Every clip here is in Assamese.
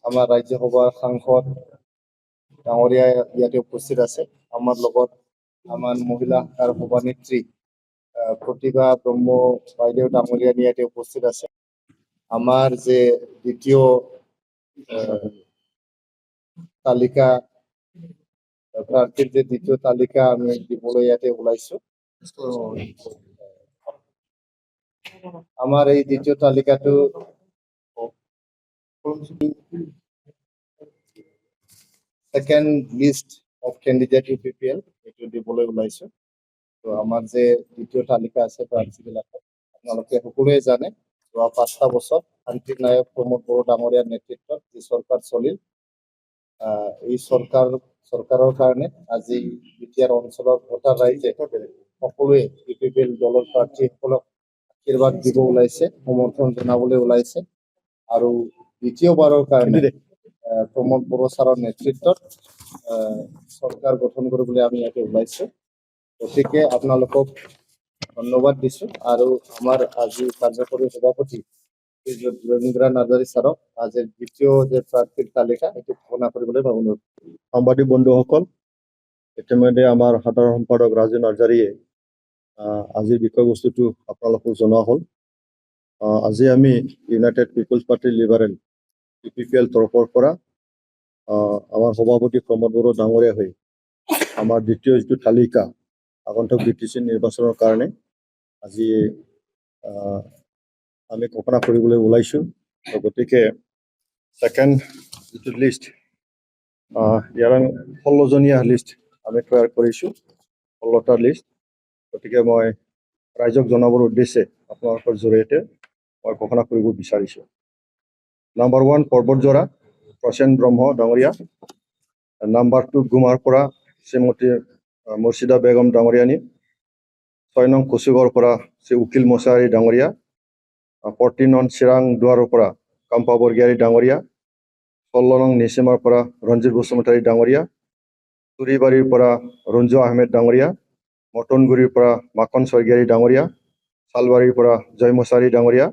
আমাৰ ৰাজ্যসভাৰ সাংসদ ডাঙৰীয়া ইয়াতে উপস্থিত আছে। আমাৰ লগত আমাৰ মহিলা আৰু সভানেত্ৰী প্ৰতিভা ব্ৰহ্ম বাইদেউ ডাঙৰীয়া ইয়াতে উপস্থিত আছে। আমাৰ যে দ্বিতীয় তালিকা প্ৰাৰ্থীৰ যে দ্বিতীয় তালিকা আমি দিবলৈ ইয়াতে ওলাইছো। আমাৰ এই দ্বিতীয় তালিকাটো second list of candidate UPPL এইটো দিবলৈ ওলাইছো। তো আমাৰ যে দ্বিতীয় তালিকা আছে প্ৰাৰ্থীবিলাকক আপোনালোকে সকলোৱে জানে, যোৱা 5টা বছৰ শান্তি নায়ক প্ৰমোদ বড়ো ডাঙৰীয়াৰ নেতৃত্বত যি চৰকাৰ চলিল, এই চৰকাৰৰ কাৰণে আজি বিটিআৰ অঞ্চলৰ ভোটাৰ ৰাইজে সকলোৱে UPPL দলৰ প্ৰাৰ্থীসকলক আশীৰ্বাদ দিব ওলাইছে, সমৰ্থন জনাবলৈ ওলাইছে। আৰু দ্বিতীয়বাৰৰ কাৰণে প্ৰমোদ বড়ো ছাৰৰ নেতৃত্বত চৰকাৰ গঠন কৰিবলৈ আমি ইয়াতে ওলাইছো। গতিকে আপোনালোকক ধন্যবাদ দিছো। আৰু আমাৰ আজি কাৰ্যকৰী সভাপতি ৰবীন্দ্ৰ নাৰ্জাৰী ছাৰক আজিৰ দ্বিতীয় যে প্ৰাৰ্থীৰ তালিকা এইটো ঘোষণা কৰিবলৈ অনুৰোধ। সাংবাদিক বন্ধুসকল, ইতিমধ্যে আমাৰ সাধাৰণ সম্পাদক ৰাজু নাৰ্জাৰীয়ে আজিৰ বিষয়বস্তুটো আপোনালোকক জনোৱা হ'ল। আজি আমি united people's party liberal UPPL তৰফৰ পৰা আমাৰ সভাপতি প্ৰমোদ বড়ো ডাঙৰীয়া হৈ আমাৰ দ্বিতীয় যিটো তালিকা আগন্তুক BTC নিৰ্বাচনৰ কাৰণে আজি আমি ঘোষণা কৰিবলৈ ওলাইছোঁ। গতিকে ছেকেণ্ড যিটো লিষ্ট, ইয়াৰ 16জনীয়া লিষ্ট আমি তৈয়াৰ কৰিছোঁ, 16টা লিষ্ট। গতিকে মই ৰাইজক জনাবৰ উদ্দেশ্যে আপোনালোকৰ জৰিয়তে মই ঘোষণা কৰিব বিচাৰিছোঁ। নাম্বাৰ 1 পৰ্বতজৰা প্ৰসেন ব্ৰহ্ম ডাঙৰীয়া। নাম্বাৰ 2 গুমাৰ পৰা শ্ৰীমতী মুৰ্ছিদা বেগম ডাঙৰীয়ানী। 6 নং কুচুগড়ৰ পৰা শ্ৰী উকিল মছাহাৰী ডাঙৰীয়া। 14 নং চিৰাং দুৱাৰৰ পৰা কাম্পা বৰগিয়াৰী ডাঙৰীয়া। 16 নং নিচিমাৰ পৰা ৰঞ্জিত বসুমতাৰী ডাঙৰীয়া। তুৰিবাৰীৰ পৰা ৰঞ্জু আহমেদ ডাঙৰীয়া। মটনগুৰিৰ পৰা মাখন স্বৰ্গীয়াৰী ডাঙৰীয়া। চালবাৰীৰ পৰা জয় মছাহাৰী ডাঙৰীয়া।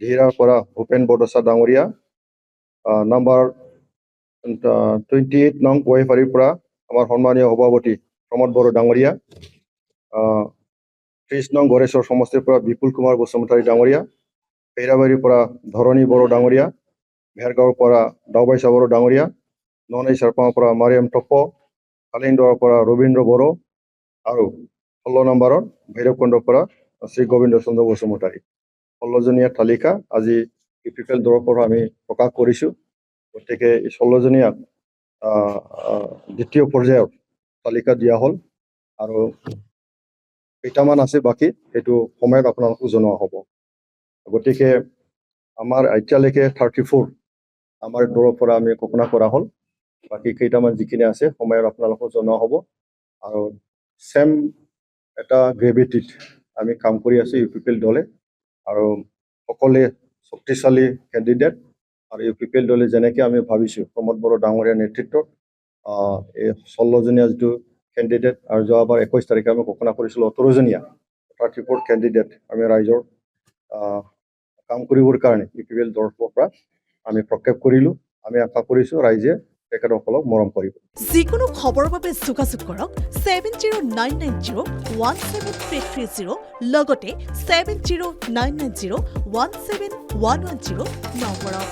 ধিৰাৰ পৰা ভূপেন বৰদচা ডাঙৰীয়া। নাম্বাৰ 28 নং ৱাইফাৰীৰ পৰা আমাৰ সন্মানীয় সভাপতি প্ৰমোদ বড়ো ডাঙৰীয়া। 30 নং গড়েশ্বৰ সমষ্টিৰ পৰা বিপুল কুমাৰ বসুমতাৰী ডাঙৰীয়া। পেৰাবাৰীৰ পৰা ধৰণী বড়ো ডাঙৰীয়া। ভেৰগাঁৱৰ পৰা দাওবাইচা বড়ো ডাঙৰীয়া। ননাই চাৰপাঙৰ পৰা মাৰিয়াম টপ্প। কালিংদৰাৰ পৰা ৰবীন্দ্ৰ বড়ো। আৰু 16 নম্বৰৰ ভৈৰৱকুণ্ডৰ পৰা শ্ৰী গোবিন্দ চন্দ্ৰ বসুমতাৰী। 16জনীয়া তালিকা আজি UPPL দলৰ পৰা আমি প্ৰকাশ কৰিছোঁ। গতিকে এই 16জনীয়া দ্বিতীয় পৰ্যায়ৰ তালিকা দিয়া হ'ল। আৰু কেইটামান আছে বাকী, সেইটো সময়ত আপোনালোকক জনোৱা হ'ব। গতিকে আমাৰ এতিয়ালৈকে 34 আমাৰ দলৰ পৰা আমি ঘোষণা কৰা হ'ল। বাকী কেইটামান যিখিনি আছে সময়ত আপোনালোকক জনোৱা হ'ব। আৰু চেম এটা গ্ৰেভিটিত আমি কাম কৰি আছোঁ UPPL দলে। আৰু সকলোৱে শক্তিশালী কেণ্ডিডেট। আৰু UPPL দলে যেনেকৈ আমি ভাবিছোঁ প্ৰমোদ বড়ো ডাঙৰীয়াৰ নেতৃত্বত এই 16জনীয়া যিটো কেণ্ডিডেট, আৰু যোৱাবাৰ 21 তাৰিখে আমি ঘোষণা কৰিছিলোঁ 18জনীয়া 34 কেণ্ডিডেট আমি ৰাইজৰ কাম কৰিবৰ কাৰণে UPPL দলৰ পৰা আমি প্ৰক্ষেপ কৰিলোঁ। আমি আশা কৰিছোঁ ৰাইজে তেখেতসকলক মৰম কৰিব। যিকোনো খবৰৰ বাবে যোগাযোগ কৰক 7099017330 লগতে 7099017110 নম্বৰত।